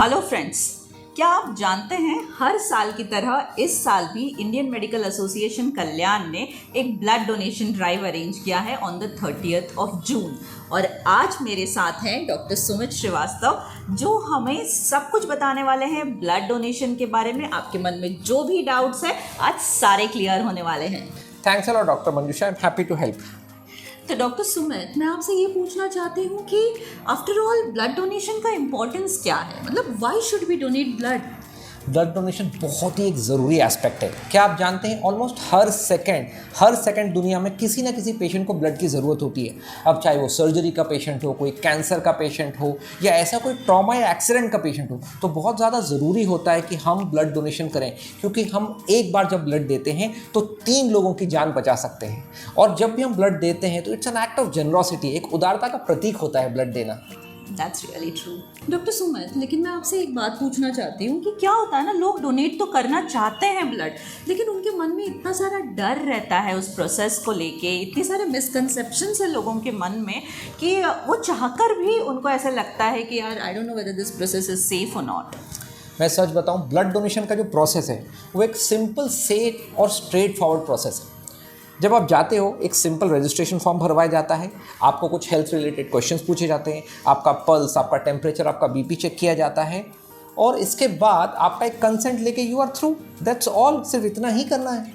Hello friends, क्या आप जानते हैं हर साल की तरह इस साल भी इंडियन मेडिकल एसोसिएशन कल्याण ने एक ब्लड डोनेशन ड्राइव अरेंज किया है ऑन द 30th ऑफ जून। और आज मेरे साथ हैं डॉक्टर सुमित श्रीवास्तव, जो हमें सब कुछ बताने वाले हैं ब्लड डोनेशन के बारे में। आपके मन में जो भी डाउट्स है आज सारे क्लियर होने वाले हैं। Thanks a lot doctor Manjusha, I am happy to help. तो डॉक्टर सुमित, मैं आपसे ये पूछना चाहती हूँ कि आफ्टर ऑल ब्लड डोनेशन का इम्पोर्टेंस क्या है? मतलब why should we donate blood? Blood donation बहुत ही एक ज़रूरी एस्पेक्ट है। क्या आप जानते हैं ऑलमोस्ट हर सेकंड दुनिया में किसी ना किसी पेशेंट को ब्लड की ज़रूरत होती है। अब चाहे वो सर्जरी का पेशेंट हो, कोई कैंसर का पेशेंट हो, या ऐसा कोई ट्रॉमा या एक्सीडेंट का पेशेंट हो, तो बहुत ज़्यादा ज़रूरी होता है कि हम ब्लड डोनेशन करें, क्योंकि हम एक बार जब ब्लड देते हैं तो 3 लोगों की जान बचा सकते हैं। और जब भी हम ब्लड देते हैं तो it's an act of generosity, एक उदारता का प्रतीक होता है ब्लड देना। That's really true. Doctor Sumit, लेकिन मैं आपसे एक बात पूछना चाहती हूँ कि क्या होता है ना, लोग डोनेट तो करना चाहते हैं ब्लड, लेकिन उनके मन में इतना सारा डर रहता है उस प्रोसेस को लेके, इतने सारे मिसकंसेप्शंस है लोगों के मन में कि वो चाहकर भी उनको ऐसा लगता है कि यार I don't know whether this process is safe और नॉट। मैं सच बताऊं, ब्लड डोनेशन का जो प्रोसेस है वो एक सिंपल, सेफ और स्ट्रेट फॉरवर्ड प्रोसेस है। जब आप जाते हो, एक सिंपल रजिस्ट्रेशन फॉर्म भरवाया जाता है, आपको कुछ हेल्थ रिलेटेड क्वेश्चंस पूछे जाते हैं, आपका पल्स, आपका टेम्परेचर, आपका बीपी चेक किया जाता है, और इसके बाद आपका एक कंसेंट लेके you are through. That's all, सिर्फ इतना ही करना है।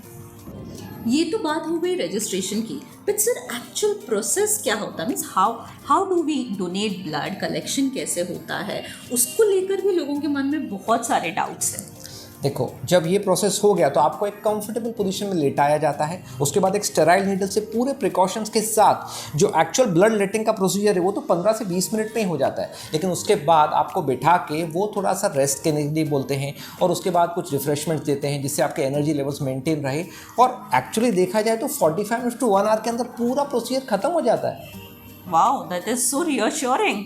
ये तो बात हो गई रजिस्ट्रेशन की, बट सर एक्चुअल प्रोसेस क्या होता है? Means how do we donate blood, collection कैसे होता है, उसको लेकर भी लोगों के मन में बहुत सारे डाउट्स हैं। देखो, जब ये प्रोसेस हो गया तो आपको एक कंफर्टेबल पोजीशन में लेटाया जाता है। उसके बाद एक स्टेराइल नीडल से पूरे प्रिकॉशंस के साथ जो एक्चुअल ब्लड लेटिंग का प्रोसीजर है वो तो 15 से 20 मिनट में ही हो जाता है, लेकिन उसके बाद आपको बिठा के वो थोड़ा सा रेस्ट के लिए बोलते हैं, और उसके बाद कुछ रिफ्रेशमेंट्स देते हैं जिससे आपके एनर्जी लेवल्स मेंटेन रहे। और एक्चुअली देखा जाए तो 45 मिनट्स टू 1 आवर के अंदर पूरा प्रोसीजर खत्म हो जाता है। Wow, that is so reassuring.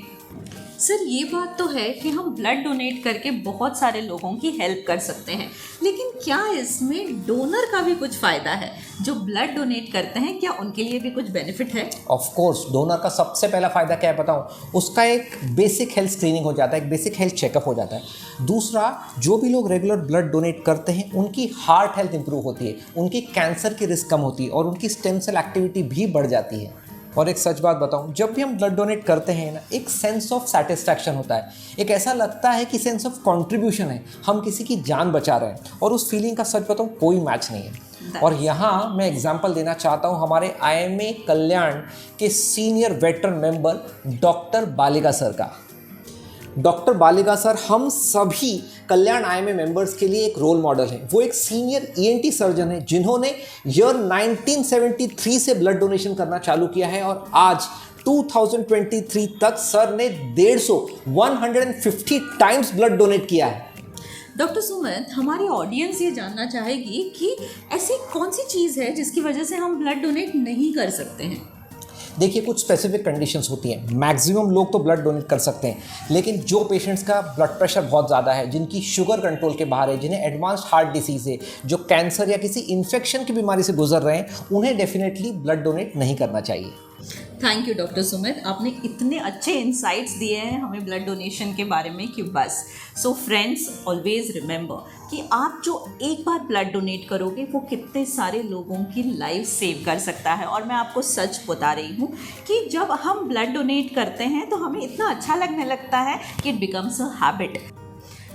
Sir, ये बात तो है कि हम ब्लड डोनेट करके बहुत सारे लोगों की हेल्प कर सकते हैं, लेकिन क्या इसमें डोनर का भी कुछ फ़ायदा है? जो ब्लड डोनेट करते हैं, क्या उनके लिए भी कुछ बेनिफिट है? ऑफ कोर्स, डोनर का सबसे पहला फ़ायदा क्या है बताऊं? उसका एक बेसिक हेल्थ स्क्रीनिंग हो जाता है, एक बेसिक हेल्थ चेकअप हो जाता है। दूसरा, जो भी लोग रेगुलर ब्लड डोनेट करते हैं उनकी हार्ट हेल्थ इंप्रूव होती है, उनकी कैंसर की रिस्क कम होती है, और उनकी स्टेम सेल एक्टिविटी भी बढ़ जाती है। और एक सच बात बताऊं, जब भी हम ब्लड डोनेट करते हैं ना, एक सेंस ऑफ सेटिस्फैक्शन होता है, एक ऐसा लगता है कि सेंस ऑफ कंट्रीब्यूशन है, हम किसी की जान बचा रहे हैं, और उस फीलिंग का सच बताऊं कोई मैच नहीं है। और यहाँ मैं एग्जांपल देना चाहता हूँ हमारे IMA कल्याण के सीनियर वेटरन मेंबर डॉक्टर बालिका सर का। डॉक्टर बालिका सर हम सभी कल्याण IMA मेंबर्स के लिए एक रोल मॉडल हैं। वो एक सीनियर ENT सर्जन है जिन्होंने ईयर 1973 से ब्लड डोनेशन करना चालू किया है, और आज 2023 तक सर ने 150 टाइम्स ब्लड डोनेट किया है। डॉक्टर सुमित, हमारी ऑडियंस ये जानना चाहेगी कि ऐसी कौन सी चीज़ है जिसकी वजह से हम ब्लड डोनेट नहीं कर सकते हैं? देखिए, कुछ स्पेसिफिक कंडीशंस होती हैं। मैक्सिमम लोग तो ब्लड डोनेट कर सकते हैं, लेकिन जो पेशेंट्स का ब्लड प्रेशर बहुत ज़्यादा है, जिनकी शुगर कंट्रोल के बाहर है, जिन्हें एडवांस्ड हार्ट डिसीज़ है, जो कैंसर या किसी इन्फेक्शन की बीमारी से गुजर रहे हैं, उन्हें डेफिनेटली ब्लड डोनेट नहीं करना चाहिए। थैंक यू डॉक्टर सुमित, आपने इतने अच्छे इंसाइट्स दिए हैं हमें ब्लड डोनेशन के बारे में कि बस। सो फ्रेंड्स, ऑलवेज रिमेंबर कि आप जो एक बार ब्लड डोनेट करोगे वो कितने सारे लोगों की लाइफ सेव कर सकता है। और मैं आपको सच बता रही हूँ कि जब हम ब्लड डोनेट करते हैं तो हमें इतना अच्छा लगने लगता है कि इट बिकम्स अ हैबिट।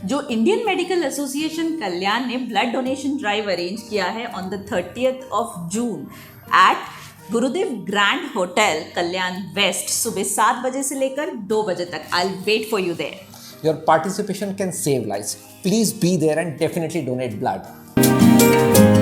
जो इंडियन मेडिकल एसोसिएशन कल्याण ने ब्लड डोनेशन ड्राइव अरेंज किया है on the 30th of June at Gurudev grand hotel Kalyan west, सुबह 7 बजे से लेकर 2 बजे तक। I will wait for you there. Your participation can save lives. Please be there and definitely donate blood.